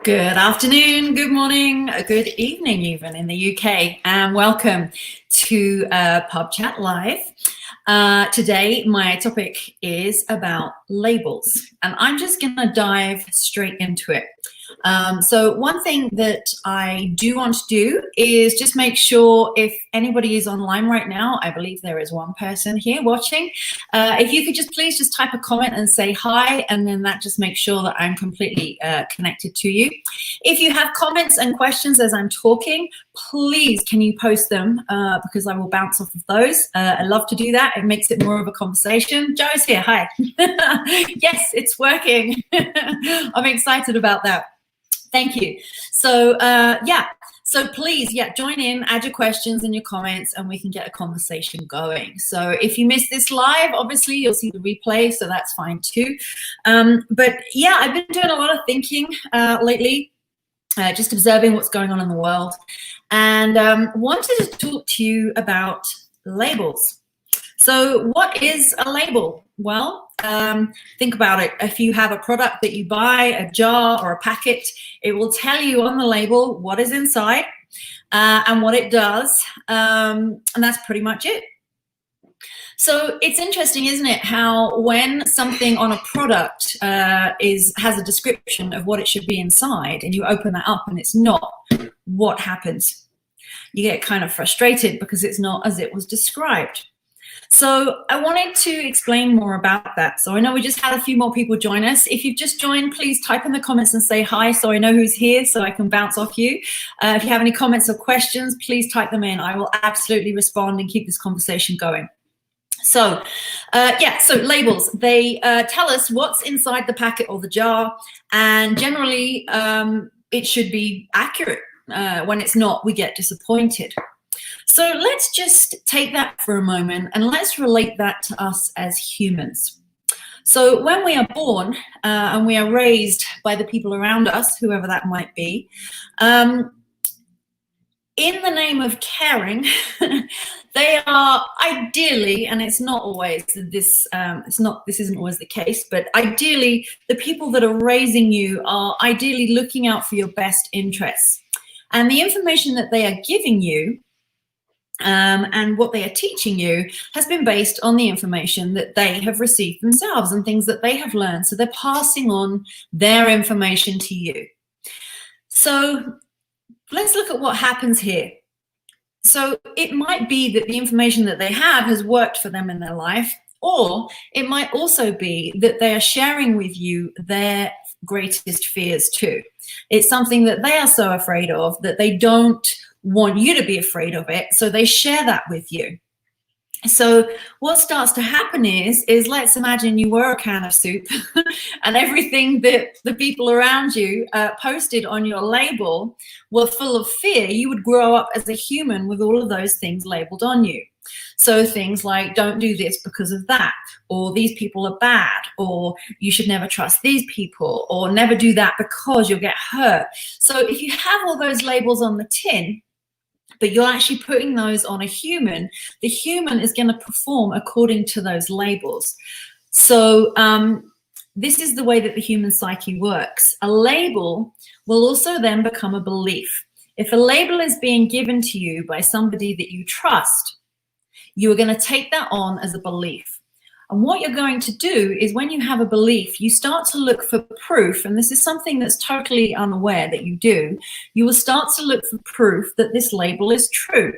Good afternoon, good morning, good evening even in the UK, and welcome to Pub Chat Live. Today my topic is about labels, and I'm just going to dive straight into it. So one thing that I do want to do is just make sure if anybody is online right now, I believe there is one person here watching, if you could just please just type a comment and say hi, and then that just makes sure that I'm completely connected to you. If you have comments and questions as I'm talking, please can you post them because I will bounce off of those. I love to do that. It makes it more of a conversation. Joe's here. Hi. Yes, it's working. I'm excited about that. Thank you. So so please, join in, add your questions and your comments, and we can get a conversation going. So if you missed this live, obviously you'll see the replay, so that's fine too. But yeah, I've been doing a lot of thinking lately, just observing what's going on in the world, and wanted to talk to you about labels. So what is a label? Well, think about it. If you have a product that you buy, a jar or a packet, it will tell you on the label what is inside and what it does, and that's pretty much it. So it's interesting, isn't it, how when something on a product has a description of what it should be inside, and you open that up and it's not, what happens? You get kind of frustrated because it's not as it was described. So I wanted to explain more about that. So I know we just had a few more people join us. If you've just joined, please type in the comments and say hi so I know who's here so I can bounce off you. If you have any comments or questions, please type them in. I will absolutely respond and keep this conversation going. So so labels, they tell us what's inside the packet or the jar, and generally it should be accurate. When it's not, we get disappointed. So let's just take that for a moment and let's relate that to us as humans. So when we are born and we are raised by the people around us, whoever that might be, in the name of caring, they are ideally, and it's not always this, this isn't always the case, but ideally the people that are raising you are ideally looking out for your best interests. And the information that they are giving you and what they are teaching you has been based on the information that they have received themselves and things that they have learned. So they're passing on their information to you. So let's look at what happens here. So it might be that the information that they have has worked for them in their life, or it might also be that they are sharing with you their greatest fears too. It's something that they are so afraid of that they don't want you to be afraid of it, so they share that with you. So what starts to happen is let's imagine you were a can of soup and everything that the people around you posted on your label were full of fear. You would grow up as a human with all of those things labeled on you. So things like, don't do this because of that, or these people are bad, or you should never trust these people, or never do that because you'll get hurt. So if you have all those labels on the tin, but you're actually putting those on a human, the human is going to perform according to those labels. So this is the way that the human psyche works. A label will also then become a belief. If a label is being given to you by somebody that you trust, you are going to take that on as a belief. And what you're going to do is when you have a belief, you start to look for proof, and this is something that's totally unaware that you do. You will start to look for proof that this label is true.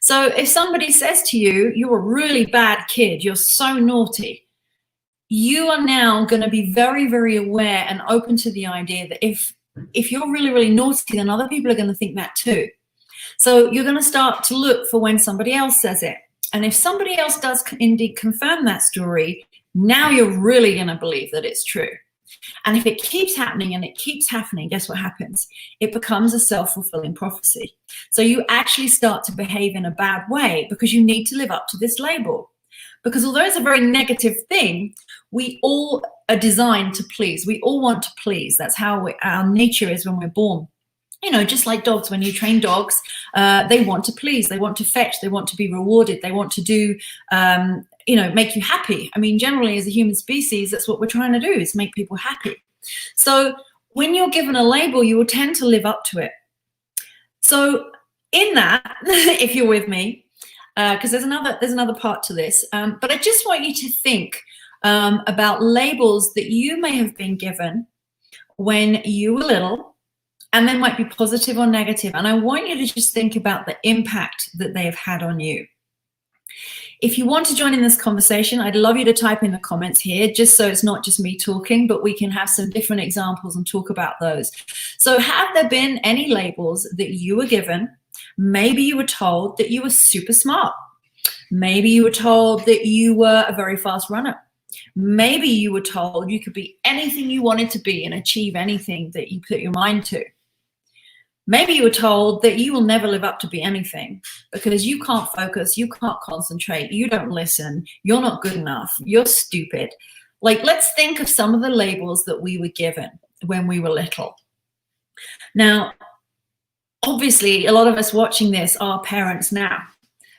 So if somebody says to you, you're a really bad kid, you're so naughty, you are now going to be very, very aware and open to the idea that if you're really, really naughty, then other people are going to think that too. So you're going to start to look for when somebody else says it. And if somebody else does indeed confirm that story, now you're really going to believe that it's true. And if it keeps happening and it keeps happening, guess what happens? It becomes a self-fulfilling prophecy. So you actually start to behave in a bad way because you need to live up to this label. Because although it's a very negative thing, we all are designed to please. We all want to please. That's how our nature is when we're born. You know, just like dogs, when you train dogs, they want to please, they want to fetch, they want to be rewarded, they want to do, make you happy. I mean, generally as a human species, that's what we're trying to do, is make people happy. So when you're given a label, you will tend to live up to it. So in that, if you're with me, because there's another part to this, but I just want you to think about labels that you may have been given when you were little, and they might be positive or negative. And I want you to just think about the impact that they have had on you. If you want to join in this conversation, I'd love you to type in the comments here, just so it's not just me talking, but we can have some different examples and talk about those. So have there been any labels that you were given? Maybe you were told that you were super smart. Maybe you were told that you were a very fast runner. Maybe you were told you could be anything you wanted to be and achieve anything that you put your mind to. Maybe you were told that you will never live up to be anything because you can't focus, you can't concentrate, you don't listen, you're not good enough, you're stupid. Like, let's think of some of the labels that we were given when we were little. Now, obviously, a lot of us watching this are parents now.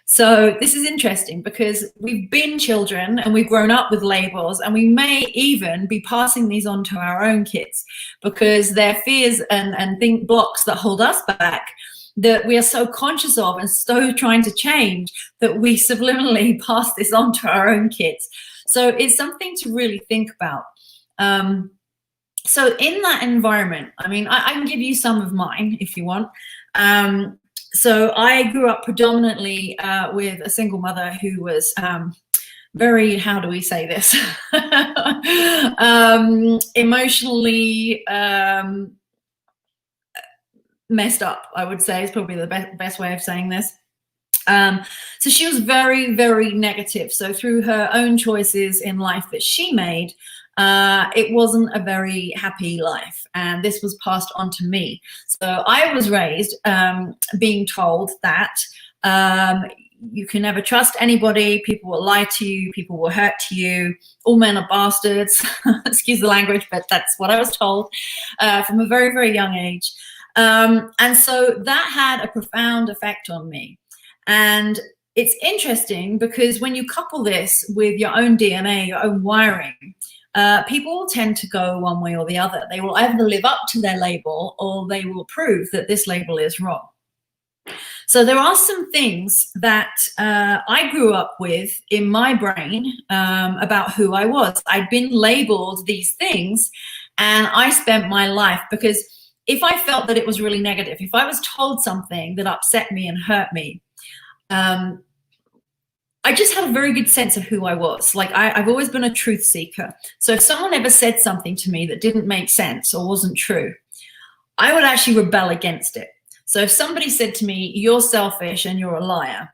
So this is interesting because we've been children and we've grown up with labels, and we may even be passing these on to our own kids because they're fears and think blocks that hold us back that we are so conscious of and so trying to change that we subliminally pass this on to our own kids. So it's something to really think about. So in that environment, I mean, I can give you some of mine if you want. So I grew up predominantly with a single mother who was very, how do we say this, emotionally messed up, I would say is probably the best way of saying this. So she was very, very negative. So through her own choices in life that she made, it wasn't a very happy life, and this was passed on to me. So I was raised being told that you can never trust anybody, people will lie to you, people will hurt to you, all men are bastards, excuse the language, but that's what I was told from a very, very young age. And so that had a profound effect on me. And it's interesting because when you couple this with your own DNA, your own wiring, people tend to go one way or the other. They will either live up to their label or they will prove that this label is wrong. So there are some things that I grew up with in my brain about who I was. I'd been labeled these things, and I spent my life, because if I felt that it was really negative, if I was told something that upset me and hurt me, I just had a very good sense of who I was. Like I've always been a truth seeker. So if someone ever said something to me that didn't make sense or wasn't true, I would actually rebel against it. So if somebody said to me, you're selfish and you're a liar,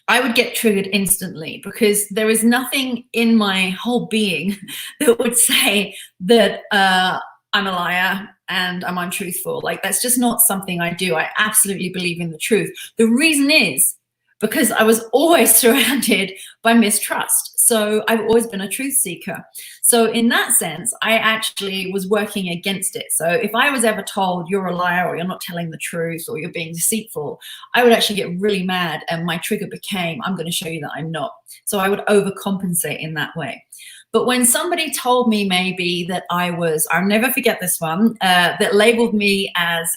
I would get triggered instantly, because there is nothing in my whole being that would say that I'm a liar and I'm untruthful. Like, that's just not something I do. I absolutely believe in the truth. The reason is because I was always surrounded by mistrust. So I've always been a truth seeker. So in that sense, I actually was working against it. So if I was ever told you're a liar or you're not telling the truth or you're being deceitful, I would actually get really mad, and my trigger became, I'm going to show you that I'm not. So I would overcompensate in that way. But when somebody told me maybe that I'll never forget this one, that labeled me as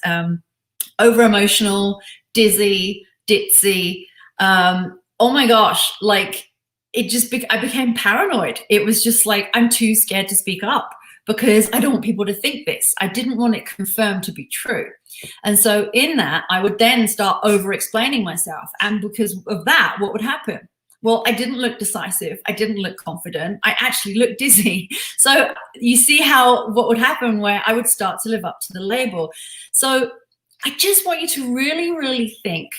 over-emotional, dizzy, ditzy, oh my gosh, like it just, I became paranoid. It was just like, I'm too scared to speak up because I don't want people to think this. I didn't want it confirmed to be true. And so in that, I would then start over-explaining myself. And because of that, what would happen? Well, I didn't look decisive. I didn't look confident. I actually looked dizzy. So you see what would happen, where I would start to live up to the label. So I just want you to really, really think,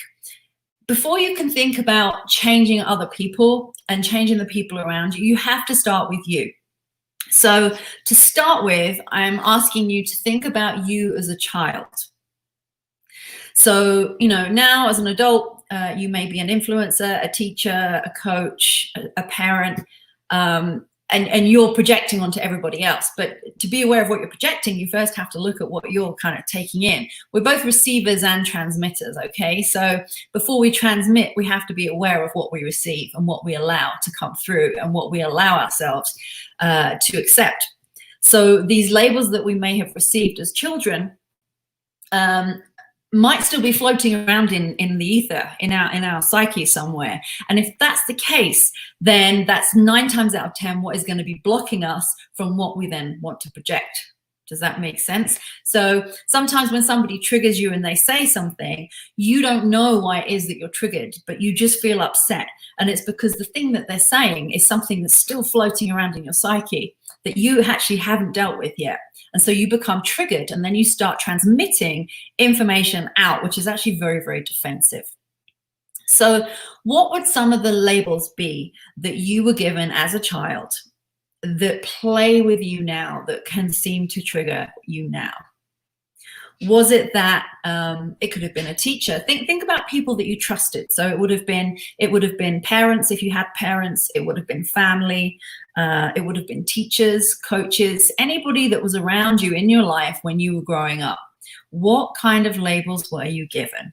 before you can think about changing other people and changing the people around you, you have to start with you. So to start with, I'm asking you to think about you as a child. So, now as an adult, you may be an influencer, a teacher, a coach, a parent, and you're projecting onto everybody else. But to be aware of what you're projecting, you first have to look at what you're kind of taking in. We're both receivers and transmitters, okay? So before we transmit, we have to be aware of what we receive and what we allow to come through and what we allow ourselves to accept. So these labels that we may have received as children might still be floating around in the ether, in our psyche somewhere. And if that's the case, then that's 9 times out of 10 what is going to be blocking us from what we then want to project. Does that make sense? So sometimes when somebody triggers you and they say something, you don't know why it is that you're triggered, but you just feel upset. And it's because the thing that they're saying is something that's still floating around in your psyche that you actually haven't dealt with yet. And so you become triggered, and then you start transmitting information out, which is actually very, very defensive. So what would some of the labels be that you were given as a child that play with you now, that can seem to trigger you now? Was it that it could have been a teacher? Think about people that you trusted. So it would have been parents if you had parents. It would have been family. It would have been teachers, coaches, anybody that was around you in your life when you were growing up. What kind of labels were you given?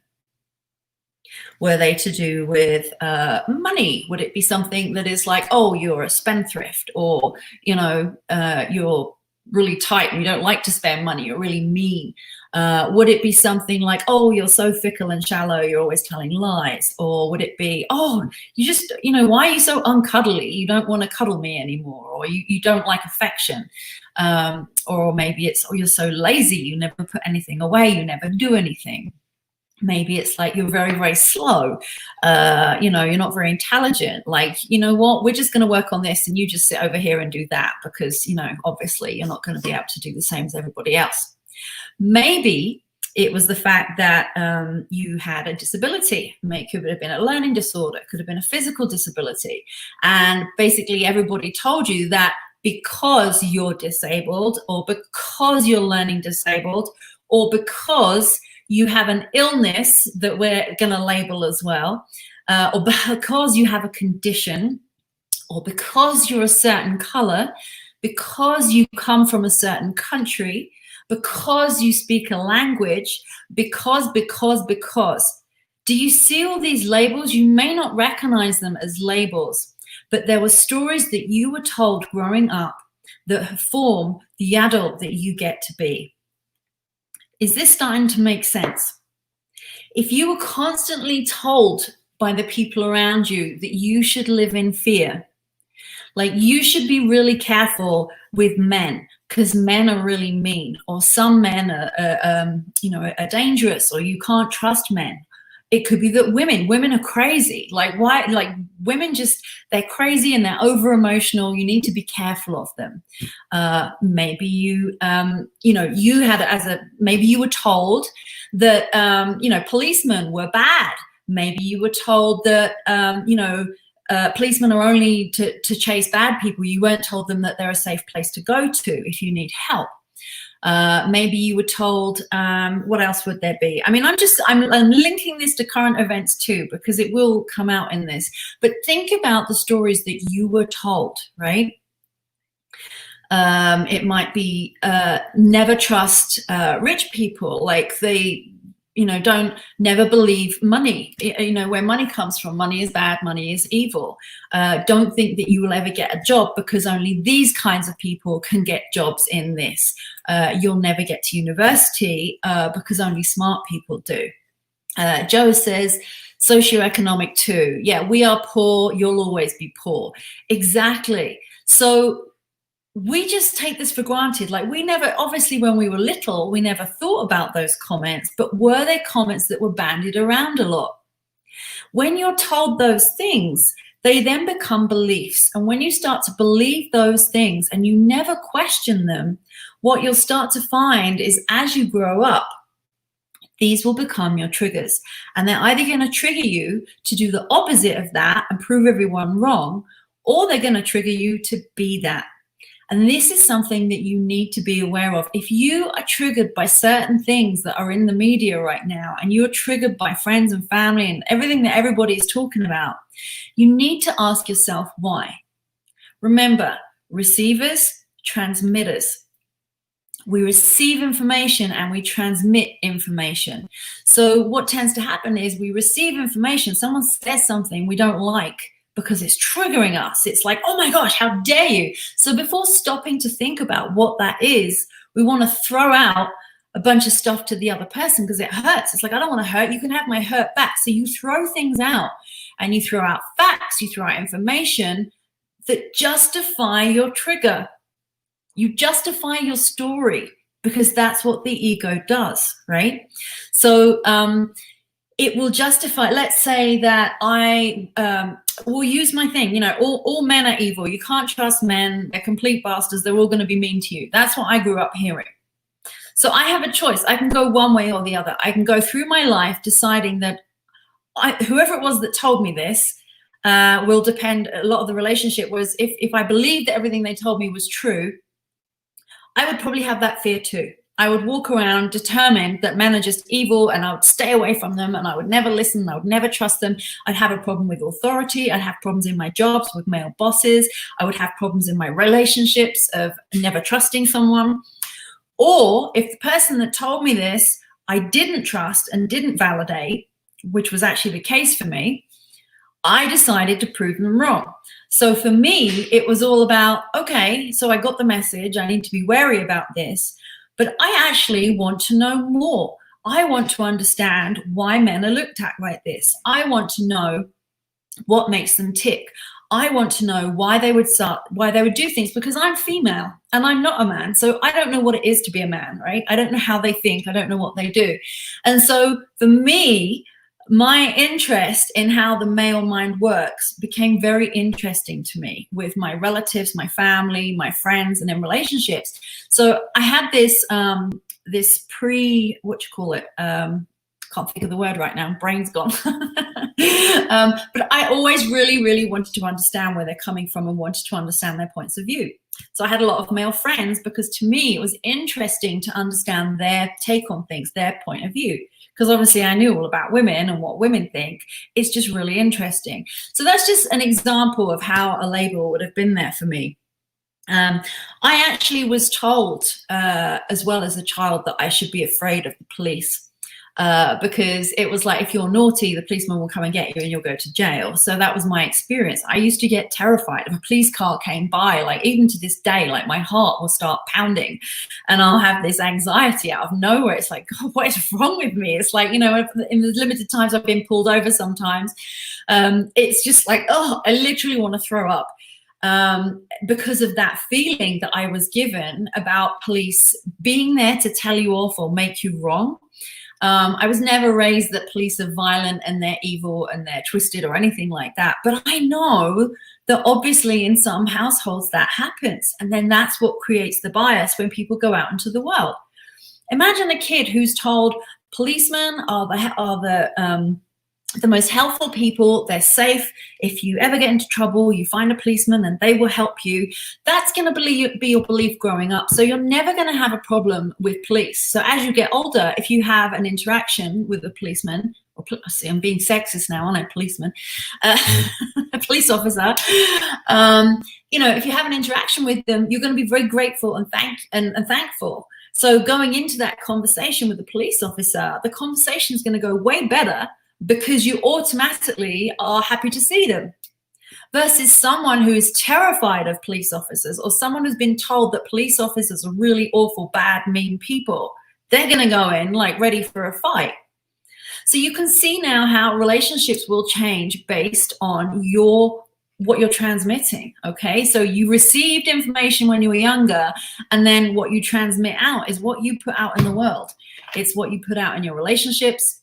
Were they to do with money? Would it be something that is like, oh, you're a spendthrift, or you're really tight and you don't like to spend money, you're really mean? Would it be something like, oh, you're so fickle and shallow, you're always telling lies? Or would it be, oh, you just, why are you so uncuddly? You don't want to cuddle me anymore, or you don't like affection. Or maybe it's, oh, you're so lazy, you never put anything away, you never do anything. Maybe it's like, you're very, very slow. You're not very intelligent. Like, you know what, we're just going to work on this and you just sit over here and do that because, obviously you're not going to be able to do the same as everybody else. Maybe it was the fact that you had a disability. It could have been a learning disorder, it could have been a physical disability. And basically everybody told you that because you're disabled, or because you're learning disabled, or because you have an illness that we're going to label as well, or because you have a condition, or because you're a certain color, because you come from a certain country, because you speak a language, because. Do you see all these labels? You may not recognize them as labels, but there were stories that you were told growing up that form the adult that you get to be. Is this starting to make sense? If you were constantly told by the people around you that you should live in fear, like you should be really careful with men because men are really mean, or some men are dangerous, or you can't trust men. It could be that women are crazy. Like, why? Like, women they're crazy and they're over emotional. You need to be careful of them. Maybe you maybe you were told that, policemen were bad. Maybe you were told that, policemen are only to chase bad people. You weren't told them that they're a safe place to go to if you need help. Maybe you were told, what else would there be? I mean, I'm linking this to current events too, because it will come out in this. But think about the stories that you were told, right? It might be never trust rich people, like they, never believe money. Where money comes from, money is bad, money is evil. Don't think that you will ever get a job because only these kinds of people can get jobs in this. You'll never get to university because only smart people do. Joe says, socioeconomic too. Yeah, we are poor, you'll always be poor. Exactly. So we just take this for granted. Like, we never, obviously when we were little, we never thought about those comments, but were they comments that were bandied around a lot? When you're told those things, they then become beliefs. And when you start to believe those things and you never question them, what you'll start to find is as you grow up, these will become your triggers. And they're either going to trigger you to do the opposite of that and prove everyone wrong, or they're going to trigger you to be that. And this is something that you need to be aware of. If you are triggered by certain things that are in the media right now, and you're triggered by friends and family and everything that everybody is talking about, you need to ask yourself why. Remember, receivers, transmitters. We receive information and we transmit information. So what tends to happen is we receive information, someone says something we don't like, because it's triggering us. It's like, oh my gosh, how dare you? So before stopping to think about what that is, we want to throw out a bunch of stuff to the other person because it hurts. It's like, I don't want to hurt. You can have my hurt back. So you throw things out, and you throw out facts, you throw out information that justify your trigger. You justify your story because that's what the ego does, right? So it will justify, let's say that I will use my thing, you know, all men are evil. You can't trust men. They're complete bastards. They're all going to be mean to you. That's what I grew up hearing. So I have a choice. I can go one way or the other. I can go through my life deciding that whoever it was that told me this will depend. A lot of the relationship was if I believed that everything they told me was true, I would probably have that fear too. I would walk around determined that men are just evil, and I would stay away from them, and I would never listen. I would never trust them. I'd have a problem with authority. I'd have problems in my jobs with male bosses. I would have problems in my relationships of never trusting someone. Or if the person that told me this, I didn't trust and didn't validate, which was actually the case for me, I decided to prove them wrong. So for me, it was all about, okay, so I got the message. I need to be wary about this, but I actually want to know more. I want to understand why men are looked at like this. I want to know what makes them tick. I want to know why they would do things, because I'm female and I'm not a man. So I don't know what it is to be a man, right? I don't know how they think. I don't know what they do. And so for me, my interest in how the male mind works became very interesting to me with my relatives, my family, my friends, and in relationships. So I had this can't think of the word right now, brain's gone. But I always really, really wanted to understand where they're coming from and wanted to understand their points of view. So I had a lot of male friends because to me it was interesting to understand their take on things, their point of view. Because obviously I knew all about women and what women think. It's just really interesting. So that's just an example of how a label would have been there for me. I actually was told, as well as a child, that I should be afraid of the police. Because it was like, if you're naughty, the policeman will come and get you and you'll go to jail. So that was my experience. I used to get terrified if a police car came by, like even to this day, like my heart will start pounding and I'll have this anxiety out of nowhere. It's like, God, what is wrong with me? It's like, you know, in the limited times I've been pulled over sometimes, it's just like, oh, I literally want to throw up. Because of that feeling that I was given about police being there to tell you off or make you wrong. I was never raised that police are violent and they're evil and they're twisted or anything like that. But I know that obviously in some households that happens. And then that's what creates the bias when people go out into the world. Imagine a kid who's told policemen are the most helpful people. They're safe. If you ever get into trouble, you find a policeman and they will help you. That's going to be your belief growing up. So you're never going to have a problem with police. So as you get older, if you have an interaction with a policeman, see, I'm being sexist now, aren't I? Policeman, a police officer. You know, if you have an interaction with them, you're going to be very grateful and thankful. So going into that conversation with the police officer, the conversation is going to go way better because you automatically are happy to see them, versus someone who is terrified of police officers or someone who's been told that police officers are really awful, bad, mean people. They're going to go in like ready for a fight. So you can see now how relationships will change based on what you're transmitting. Okay, so you received information when you were younger, and then what you transmit out is what you put out in the world. It's what you put out in your relationships.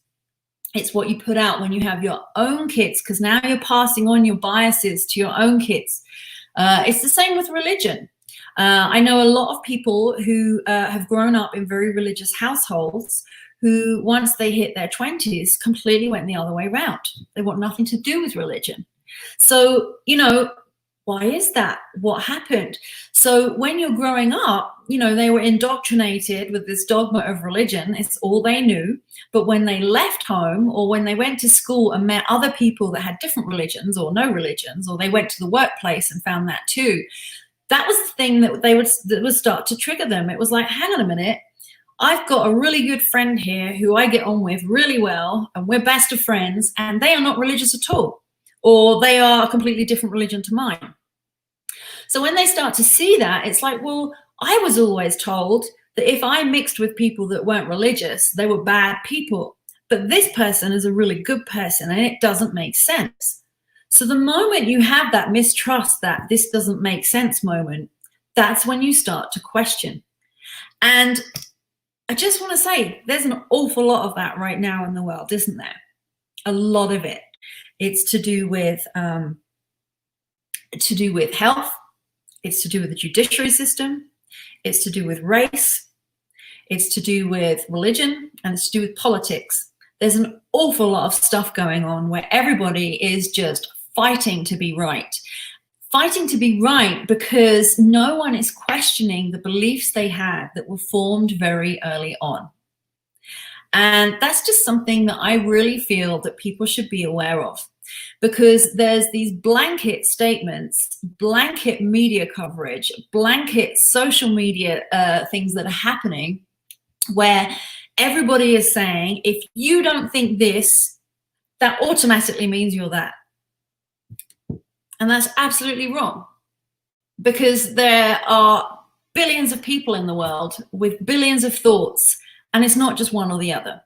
It's what you put out when you have your own kids, because now you're passing on your biases to your own kids. It's the same with religion. I know a lot of people who have grown up in very religious households who, once they hit their 20s, completely went the other way around. They want nothing to do with religion. So, you know, why is that? What happened? So when you're growing up, you know, they were indoctrinated with this dogma of religion. It's all they knew. But when they left home, or when they went to school and met other people that had different religions or no religions, or they went to the workplace and found that too, that was the thing that would start to trigger them. It was like, hang on a minute, I've got a really good friend here who I get on with really well, and we're best of friends, and they are not religious at all. or they are a completely different religion to mine. So when they start to see that, it's like, well, I was always told that if I mixed with people that weren't religious, they were bad people. But this person is a really good person, and it doesn't make sense. So the moment you have that mistrust, that this doesn't make sense moment, that's when you start to question. And I just want to say, there's an awful lot of that right now in the world, isn't there? A lot of it. It's to do with health. It's to do with the judiciary system. It's to do with race. It's to do with religion, and it's to do with politics. There's an awful lot of stuff going on where everybody is just fighting to be right. Fighting to be right because no one is questioning the beliefs they had that were formed very early on. And that's just something that I really feel that people should be aware of, because there's these blanket statements, blanket media coverage, blanket social media things that are happening where everybody is saying, if you don't think this, that automatically means you're that. And that's absolutely wrong, because there are billions of people in the world with billions of thoughts, and it's not just one or the other,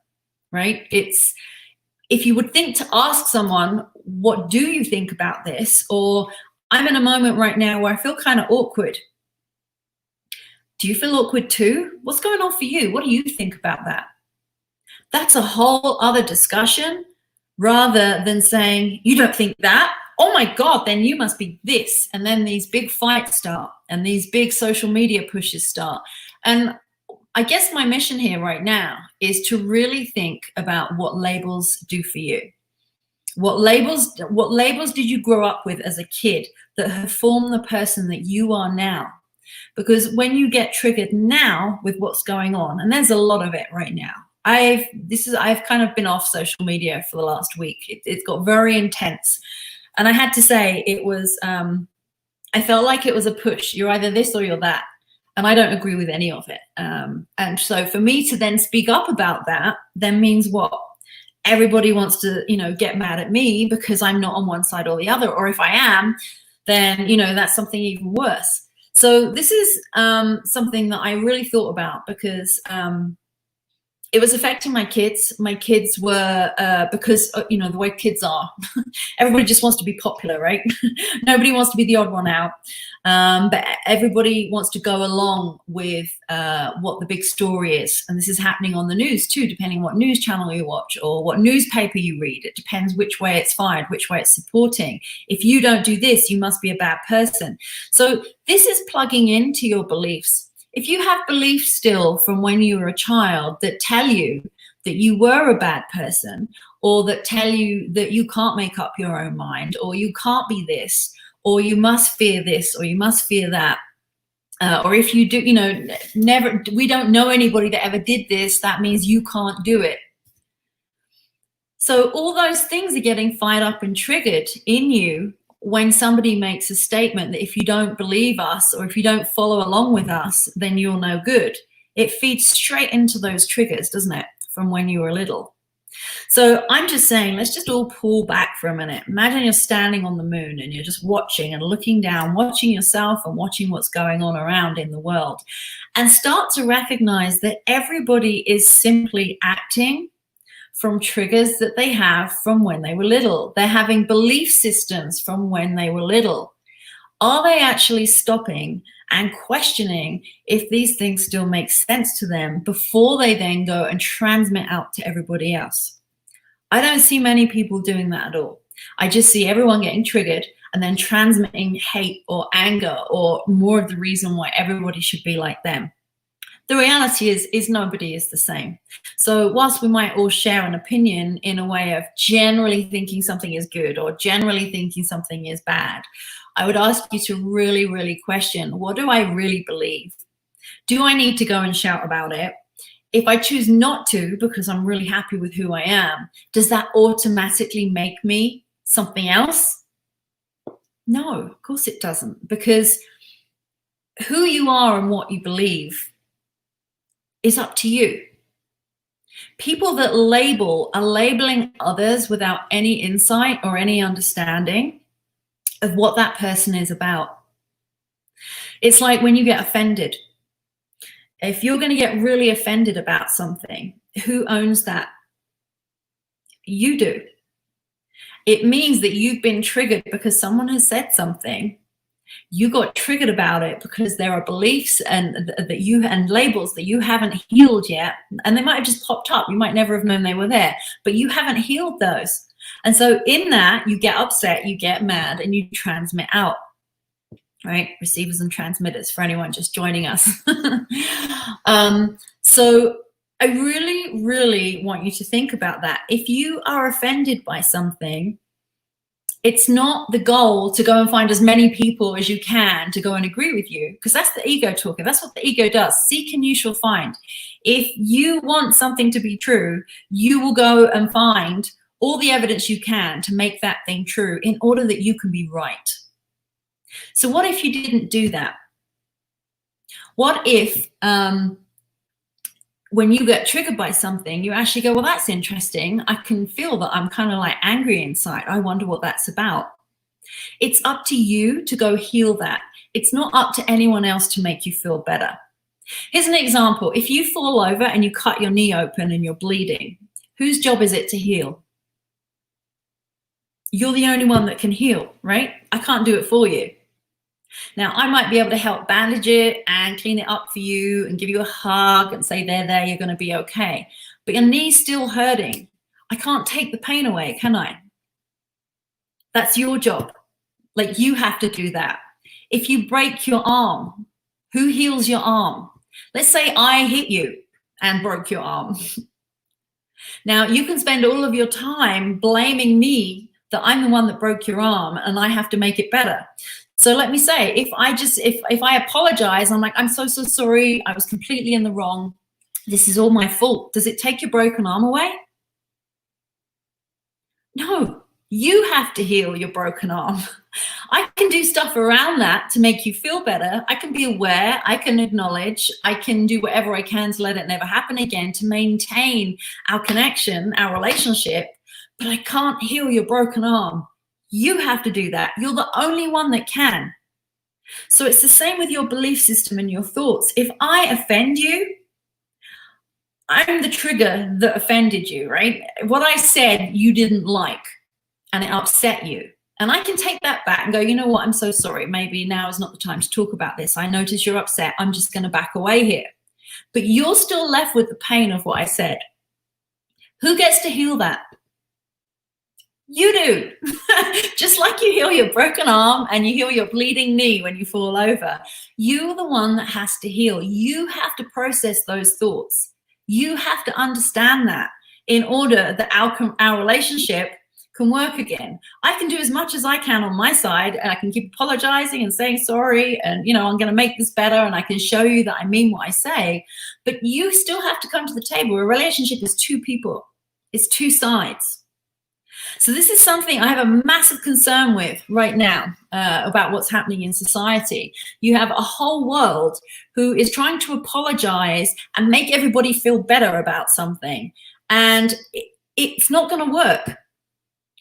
right? It's, if you would think to ask someone, what do you think about this? Or I'm in a moment right now where I feel kind of awkward. Do you feel awkward too? What's going on for you? What do you think about that? That's a whole other discussion, rather than saying, you don't think that? Oh my God, then you must be this. And then these big fights start, and these big social media pushes start. And I guess my mission here right now is to really think about what labels do for you. What labels did you grow up with as a kid that have formed the person that you are now? Because when you get triggered now with what's going on, and there's a lot of it right now. I've kind of been off social media for the last week. It's got very intense. And I had to say, it was, I felt like it was a push. You're either this or you're that. And I don't agree with any of it. And so for me to then speak up about that then means what? Everybody wants to, get mad at me because I'm not on one side or the other. Or if I am, then, that's something even worse. So this is something that I really thought about, because it was affecting my kids. My kids were, because, the way kids are, everybody just wants to be popular, right? Nobody wants to be the odd one out. But everybody wants to go along with what the big story is. And this is happening on the news too, depending on what news channel you watch or what newspaper you read. It depends which way it's fired, which way it's supporting. If you don't do this, you must be a bad person. So this is plugging into your beliefs. If you have beliefs still from when you were a child that tell you that you were a bad person, or that tell you that you can't make up your own mind, or you can't be this, or you must fear this, or you must fear that, or if you do, we don't know anybody that ever did this, that means you can't do it. So all those things are getting fired up and triggered in you when somebody makes a statement that if you don't believe us, or if you don't follow along with us, then you're no good. It feeds straight into those triggers, doesn't it, from when you were little? So I'm just saying, let's just all pull back for a minute. Imagine you're standing on the moon and you're just watching and looking down, watching yourself and watching what's going on around in the world, and start to recognize that everybody is simply acting from triggers that they have from when they were little. They're having belief systems from when they were little. Are they actually stopping and questioning if these things still make sense to them before they then go and transmit out to everybody else? I don't see many people doing that at all. I just see everyone getting triggered and then transmitting hate or anger or more of the reason why everybody should be like them. The reality is nobody is the same. So whilst we might all share an opinion in a way of generally thinking something is good or generally thinking something is bad, I would ask you to really, really question, what do I really believe? Do I need to go and shout about it? If I choose not to because I'm really happy with who I am, does that automatically make me something else? No, of course it doesn't, because who you are and what you believe is up to you. People that label are labeling others without any insight or any understanding of what that person is about. It's like when you get offended. If you're going to get really offended about something, who owns that? You do. It means that you've been triggered because someone has said something. You got triggered about it because there are beliefs and that you and labels that you haven't healed yet, and they might have just popped up. You might never have known they were there, but you haven't healed those. And so in that, you get upset, you get mad, and you transmit out. Right? Receivers and transmitters for anyone just joining us. So I really, really want you to think about that. If you are offended by something, it's not the goal to go and find as many people as you can to go and agree with you, because that's the ego talking. That's what the ego does. Seek and you shall find. If you want something to be true, you will go and find all the evidence you can to make that thing true in order that you can be right. So what if you didn't do that? What if when you get triggered by something, you actually go, well, that's interesting. I can feel that I'm kind of like angry inside. I wonder what that's about. It's up to you to go heal that. It's not up to anyone else to make you feel better. Here's an example. If you fall over and you cut your knee open and you're bleeding, whose job is it to heal? You're the only one that can heal, right? I can't do it for you. Now, I might be able to help bandage it and clean it up for you and give you a hug and say, there, you're going to be okay. But your knee's still hurting. I can't take the pain away, can I? That's your job. Like, you have to do that. If you break your arm, who heals your arm? Let's say I hit you and broke your arm. Now, you can spend all of your time blaming me that I'm the one that broke your arm and I have to make it better. So let me say, if I apologize, I'm like, I'm so sorry. I was completely in the wrong. This is all my fault. Does it take your broken arm away? No, you have to heal your broken arm. I can do stuff around that to make you feel better. I can be aware. I can acknowledge. I can do whatever I can to let it never happen again, to maintain our connection, our relationship. But I can't heal your broken arm. You have to do that. You're the only one that can. So it's the same with your belief system and your thoughts. If I offend you, I'm the trigger that offended you, right? What I said you didn't like and it upset you. And I can take that back and go, you know what? I'm so sorry. Maybe now is not the time to talk about this. I notice you're upset. I'm just going to back away here. But you're still left with the pain of what I said. Who gets to heal that? You do. Just like you heal your broken arm and you heal your bleeding knee when you fall over, you're the one that has to heal. You have to process those thoughts. You have to understand that in order that our relationship can work again. I can do as much as I can on my side, and I can keep apologizing and saying sorry, and I'm going to make this better, and I can show you that I mean what I say. But you still have to come to the table. A relationship is two people. It's two sides. So this is something I have a massive concern with right now about what's happening in society. You have a whole world who is trying to apologize and make everybody feel better about something. And it's not going to work.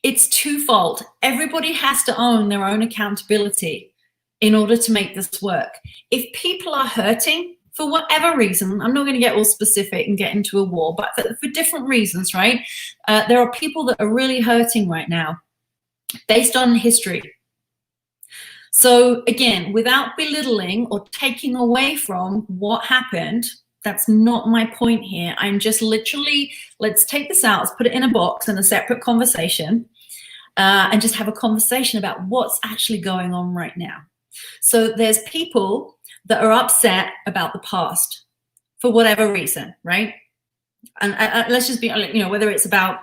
It's twofold. Everybody has to own their own accountability in order to make this work. If people are hurting, for whatever reason, I'm not going to get all specific and get into a war, but for different reasons, right? There are people that are really hurting right now based on history. So again, without belittling or taking away from what happened, that's not my point here. I'm just literally, let's take this out, let's put it in a box in a separate conversation and just have a conversation about what's actually going on right now. So there's people that are upset about the past for whatever reason, right? And let's just be, whether it's about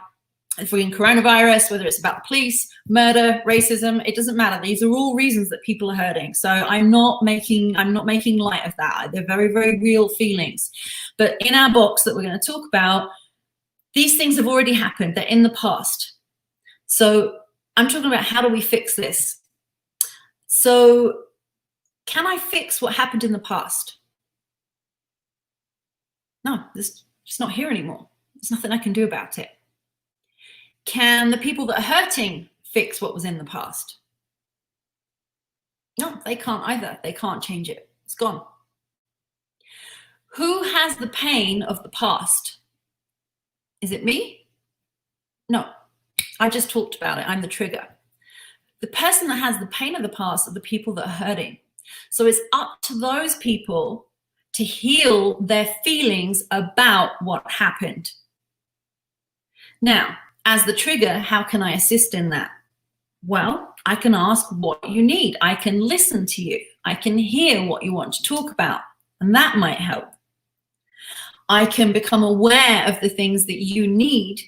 coronavirus, whether it's about police, murder, racism, it doesn't matter. These are all reasons that people are hurting. So I'm not making light of that. They're very, very real feelings. But in our box that we're going to talk about, these things have already happened. They're in the past. So I'm talking about how do we fix this? So can I fix what happened in the past? No, it's not here anymore. There's nothing I can do about it. Can the people that are hurting fix what was in the past? No, they can't either. They can't change it. It's gone. Who has the pain of the past? Is it me? No, I just talked about it. I'm the trigger. The person that has the pain of the past are the people that are hurting. So it's up to those people to heal their feelings about what happened. Now, as the trigger, how can I assist in that? Well, I can ask what you need. I can listen to you. I can hear what you want to talk about, and that might help. I can become aware of the things that you need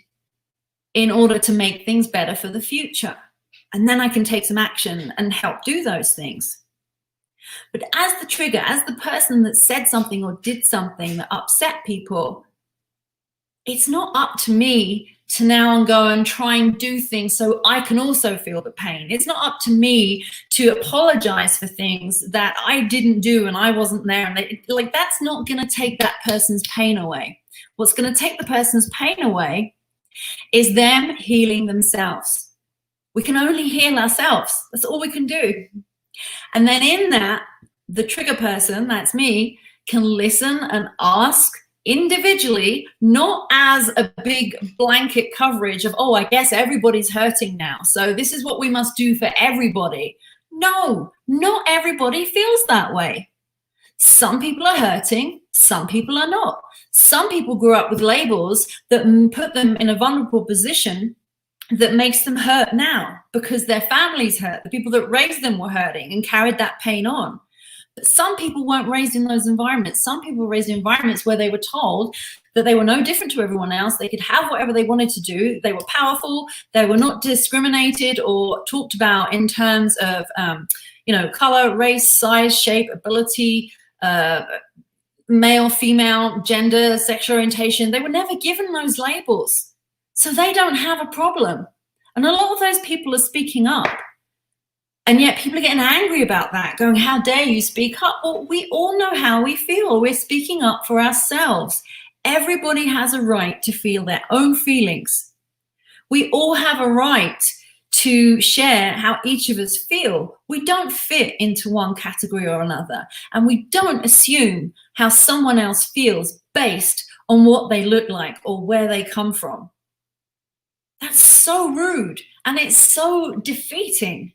in order to make things better for the future. And then I can take some action and help do those things. But as the trigger, as the person that said something or did something that upset people, it's not up to me to now go and try and do things so I can also feel the pain. It's not up to me to apologize for things that I didn't do and I wasn't there. And like, that's not going to take that person's pain away. What's going to take the person's pain away is them healing themselves. We can only heal ourselves. That's all we can do. And then in that, the trigger person, that's me, can listen and ask individually, not as a big blanket coverage of, oh, I guess everybody's hurting now, so this is what we must do for everybody. No, not everybody feels that way. Some people are hurting, some people are not. Some people grew up with labels that put them in a vulnerable position that makes them hurt now because their families hurt. The people that raised them were hurting and carried that pain on. But some people weren't raised in those environments. Some people were raised in environments where they were told that they were no different to everyone else. They could have whatever they wanted to do. They were powerful. They were not discriminated or talked about in terms of, color, race, size, shape, ability, male, female, gender, sexual orientation. They were never given those labels. So they don't have a problem. And a lot of those people are speaking up. And yet people are getting angry about that, going, how dare you speak up? Well, we all know how we feel. We're speaking up for ourselves. Everybody has a right to feel their own feelings. We all have a right to share how each of us feel. We don't fit into one category or another. And we don't assume how someone else feels based on what they look like or where they come from. That's so rude and it's so defeating.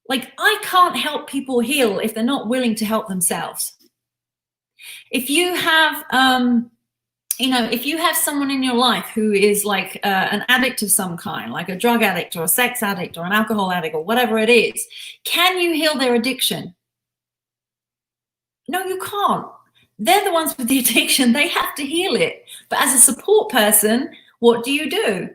Like, I can't help people heal if they're not willing to help themselves. If you have, if you have someone in your life who is like an addict of some kind, like a drug addict or a sex addict or an alcohol addict or whatever it is, can you heal their addiction? No, you can't. They're the ones with the addiction. They have to heal it. But as a support person, what do?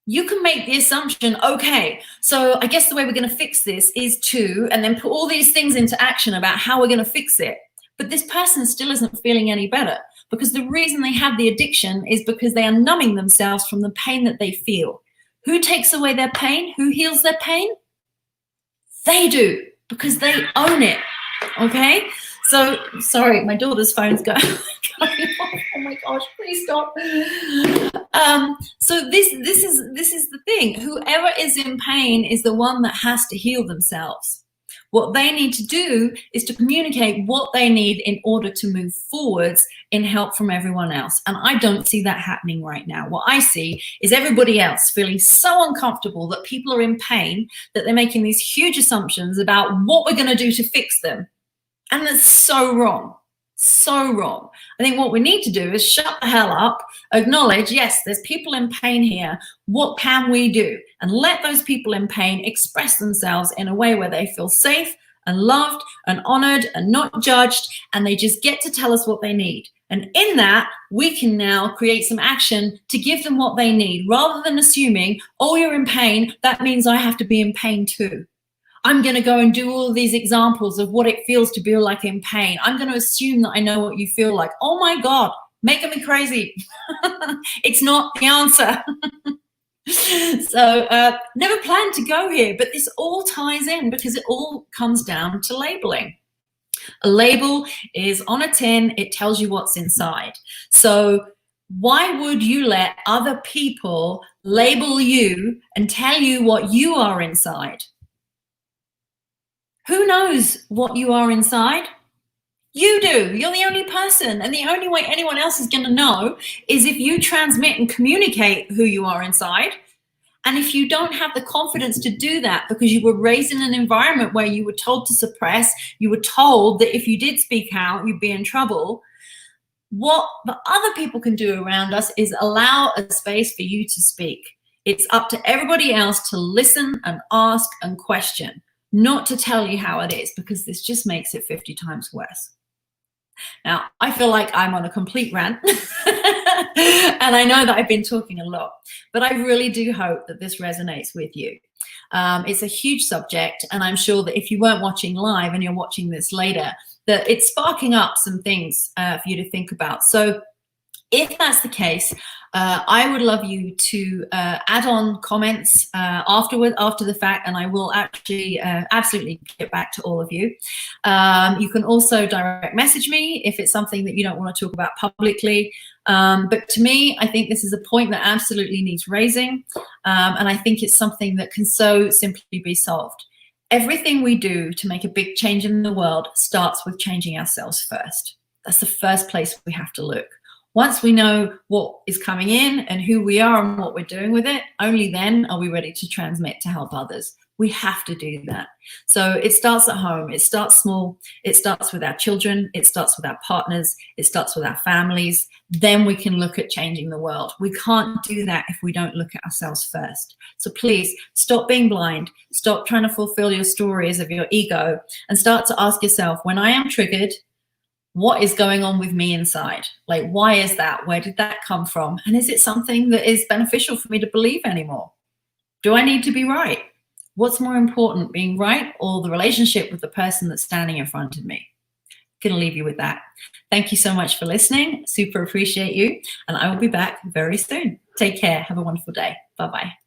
You can make the assumption, okay, so I guess the way we're going to fix this is to, and then put all these things into action about how we're going to fix it. But this person still isn't feeling any better because the reason they have the addiction is because they are numbing themselves from the pain that they feel. Who takes away their pain? Who heals their pain? They do, because they own it, okay? So, sorry, my daughter's phone's going off. Oh my gosh, please stop. So this is the thing. Whoever is in pain is the one that has to heal themselves. What they need to do is to communicate what they need in order to move forwards in help from everyone else. And I don't see that happening right now. What I see is everybody else feeling so uncomfortable that people are in pain that they're making these huge assumptions about what we're going to do to fix them. And that's so wrong. So wrong. I think what we need to do is shut the hell up, acknowledge, yes, there's people in pain here. What can we do? And let those people in pain express themselves in a way where they feel safe and loved and honored and not judged, and they just get to tell us what they need. And in that, we can now create some action to give them what they need, rather than assuming, oh, you're in pain, that means I have to be in pain too. I'm going to go and do all these examples of what it feels to be like in pain. I'm going to assume that I know what you feel like. Oh my God, making me crazy. It's not the answer. So never planned to go here, but this all ties in because it all comes down to labeling. A label is on a tin. It tells you what's inside. So Why would you let other people label you and tell you what you are inside? Who knows what you are inside? You do. You're the only person. And the only way anyone else is going to know is if you transmit and communicate who you are inside. And if you don't have the confidence to do that because you were raised in an environment where you were told to suppress, you were told that if you did speak out, you'd be in trouble, what the other people can do around us is allow a space for you to speak. It's up to everybody else to listen and ask and question, not to tell you how it is, because this just makes it 50 times worse. Now, I feel like I'm on a complete rant and I know that I've been talking a lot, but I really do hope that this resonates with you. It's a huge subject, and I'm sure that if you weren't watching live and you're watching this later, that it's sparking up some things for you to think about. So if that's the case, I would love you to add on comments after the fact, and I will actually absolutely get back to all of you. You can also direct message me if it's something that you don't want to talk about publicly. But to me, I think this is a point that absolutely needs raising, and I think it's something that can so simply be solved. Everything we do to make a big change in the world starts with changing ourselves first. That's the first place we have to look. Once we know what is coming in and who we are and what we're doing with it, only then are we ready to transmit to help others. We have to do that. So it starts at home. It starts small. It starts with our children. It starts with our partners. It starts with our families. Then we can look at changing the world. We can't do that if we don't look at ourselves first. So please stop being blind. Stop trying to fulfill your stories of your ego and start to ask yourself, when I am triggered, what is going on with me inside? Like, why is that? Where did that come from? And is it something that is beneficial for me to believe anymore? Do I need to be right? What's more important, being right or the relationship with the person that's standing in front of me? I'm going to leave you with that. Thank you so much for listening. Super appreciate you. And I will be back very soon. Take care. Have a wonderful day. Bye-bye.